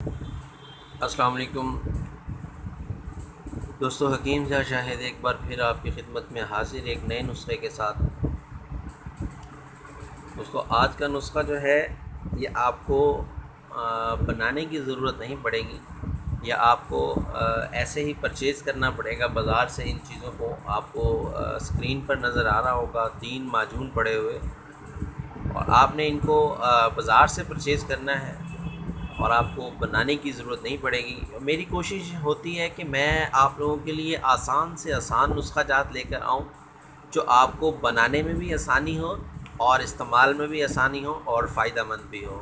अस्सलाम वालेकुम दोस्तों, हकीम शाह शाहिद एक बार फिर आपकी खिदमत में हाजिर एक नए नुस्खे के साथ। दोस्तों, आज का नुस्खा जो है ये आपको बनाने की ज़रूरत नहीं पड़ेगी, या आपको ऐसे ही परचेज़ करना पड़ेगा बाज़ार से। इन चीज़ों को आपको स्क्रीन पर नज़र आ रहा होगा 3 माजून पड़े हुए, और आपने इनको बाज़ार से परचेज़ करना है और आपको बनाने की ज़रूरत नहीं पड़ेगी। मेरी कोशिश होती है कि मैं आप लोगों के लिए आसान से आसान नुस्खा जात लेकर आऊँ जो आपको बनाने में भी आसानी हो और इस्तेमाल में भी आसानी हो और फ़ायदेमंद भी हो।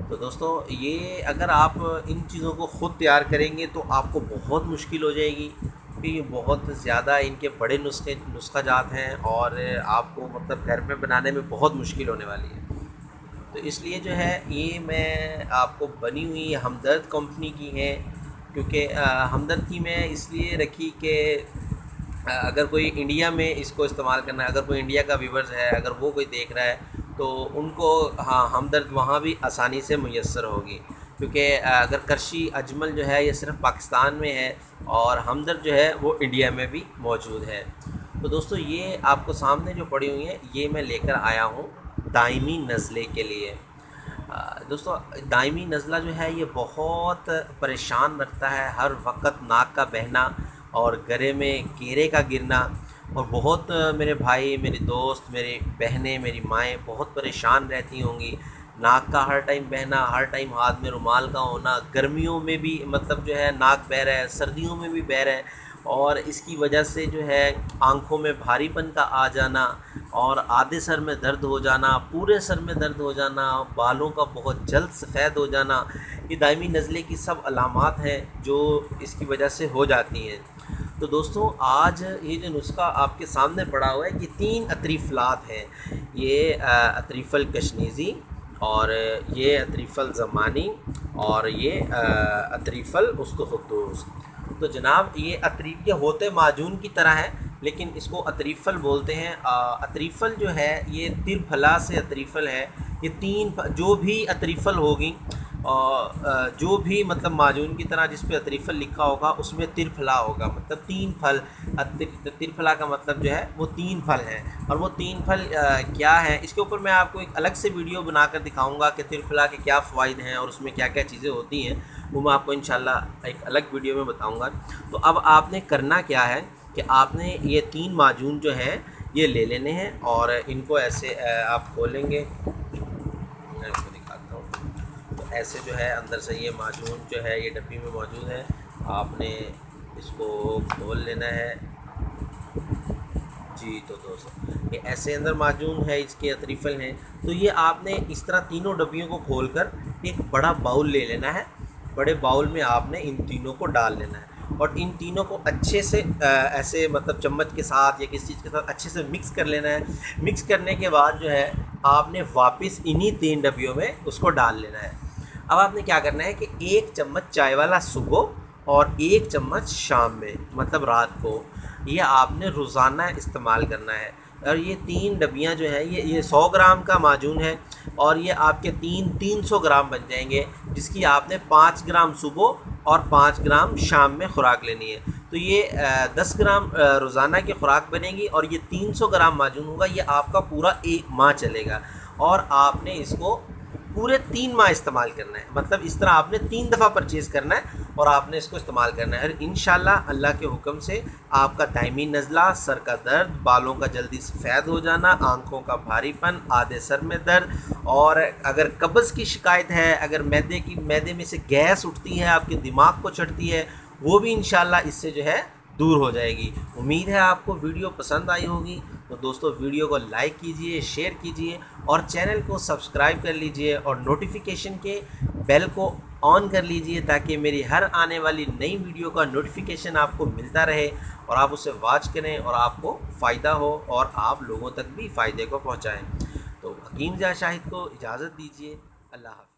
तो दोस्तों, ये अगर आप इन चीज़ों को ख़ुद तैयार करेंगे तो आपको बहुत मुश्किल हो जाएगी, क्योंकि ये बहुत ज़्यादा इनके बड़े नुस्खा जात हैं और आपको मतलब घर में बनाने में बहुत मुश्किल होने वाली है। तो इसलिए जो है ये मैं आपको बनी हुई हमदर्द कंपनी की है, क्योंकि हमदर्द की मैं इसलिए रखी कि अगर कोई इंडिया में इसको इस्तेमाल करना है, अगर कोई इंडिया का व्यूवर्स है, अगर वो कोई देख रहा है तो उनको हाँ हमदर्द वहाँ भी आसानी से मुयस्सर होगी। क्योंकि अगर करशी अजमल जो है ये सिर्फ़ पाकिस्तान में है और हमदर्द जो है वो इंडिया में भी मौजूद है। तो दोस्तों, ये आपको सामने जो पड़ी हुई है ये मैं लेकर आया हूँ दायमी नज़ले के लिए। दोस्तों, दायमी नज़ला जो है ये बहुत परेशान रखता है, हर वक्त नाक का बहना और गले में कीड़े का गिरना, और बहुत मेरे भाई, मेरे दोस्त, मेरी बहनें, मेरी माएँ बहुत परेशान रहती होंगी। नाक का हर टाइम बहना, हर टाइम हाथ में रुमाल का होना, गर्मियों में भी मतलब जो है नाक बह रहा है, सर्दियों में भी बह रहा है, और इसकी वजह से जो है आँखों में भारीपन का आ जाना और आधे सर में दर्द हो जाना, पूरे सर में दर्द हो जाना, बालों का बहुत जल्द सफ़ेद हो जाना, ये दायमी नज़ले की सब अलामात हैं जो इसकी वजह से हो जाती हैं। तो दोस्तों, आज ये जो नुस्खा आपके सामने पड़ा हुआ है ये 3 अतरीफ़लात हैं। ये अतरीफ़ल कशनीज़ी, और ये अतरीफ़ल ज़मानी, और ये अतरीफ़ल उस्तुख़ुद्दूस। तो जनाब, ये होते माजून की तरह है, लेकिन इसको अतरीफ़ल बोलते हैं। अतरीफ़ल जो है ये तिरफला से अतरीफ़ल है। ये 3 जो भी अतरीफ़ल होगी, जो भी मतलब माजून की तरह जिस पे अतरीफ़ल लिखा होगा उसमें तिरफला होगा, मतलब 3 फल। तिरफला का मतलब जो है वो 3 फल हैं, और वो 3 फल क्या हैं इसके ऊपर मैं आपको एक अलग से वीडियो बनाकर दिखाऊंगा कि तिरफला के क्या फ़वाइद हैं और उसमें क्या क्या चीज़ें होती हैं, वो मैं आपको इंशाल्लाह एक अलग वीडियो में बताऊँगा। तो अब आपने करना क्या है कि आपने ये 3 माजून जो हैं ये ले लेने हैं, और इनको ऐसे आप खोलेंगे, मैं आपको दिखाता हूँ। तो ऐसे जो है अंदर से ये माजून जो है ये डब्बी में मौजूद है, आपने इसको खोल लेना है जी। तो दोस्तों, ये ऐसे अंदर माजून है, इसके अतरीफ़ल हैं। तो ये आपने इस तरह तीनों डब्बियों को खोलकर एक बड़ा बाउल ले लेना है। बड़े बाउल में आपने इन तीनों को डाल लेना है, और इन तीनों को अच्छे से ऐसे मतलब चम्मच के साथ या किसी चीज़ के साथ अच्छे से मिक्स कर लेना है। मिक्स करने के बाद जो है आपने वापस इन्हीं 3 डब्बियों में उसको डाल लेना है। अब आपने क्या करना है कि 1 चम्मच चाय वाला सुबह और 1 चम्मच शाम में, मतलब रात को, ये आपने रोज़ाना इस्तेमाल करना है। और ये 3 डब्बियाँ जो है ये 100 ग्राम का माजून है, और ये आपके 300 ग्राम बन जाएंगे, जिसकी आपने 5 ग्राम सुबह और 5 ग्राम शाम में खुराक लेनी है। तो ये 10 ग्राम रोज़ाना की खुराक बनेगी, और ये 300 ग्राम माजून होगा, ये आपका पूरा 1 माह चलेगा, और आपने इसको पूरे 3 माह इस्तेमाल करना है। मतलब इस तरह आपने 3 दफ़ा परचेज़ करना है और आपने इसको इस्तेमाल करना है, और इंशाल्लाह अल्लाह के हुक्म से आपका दायमी नज़ला, सर का दर्द, बालों का जल्दी सफ़ेद हो जाना, आँखों का भारीपन, आधे सर में दर्द, और अगर कब्ज़ की शिकायत है, अगर मैदे में से गैस उठती है, आपके दिमाग को चढ़ती है, वो भी इंशाल्लाह इससे जो है दूर हो जाएगी। उम्मीद है आपको वीडियो पसंद आई होगी। तो दोस्तों, वीडियो को लाइक कीजिए, शेयर कीजिए, और चैनल को सब्सक्राइब कर लीजिए, और नोटिफिकेशन के बेल को ऑन कर लीजिए, ताकि मेरी हर आने वाली नई वीडियो का नोटिफिकेशन आपको मिलता रहे और आप उसे वॉच करें और आपको फ़ायदा हो और आप लोगों तक भी फ़ायदे को पहुँचाएँ। तो हकीम शाह शाहिद को इजाज़त दीजिए। अल्लाह हाफ़िज़।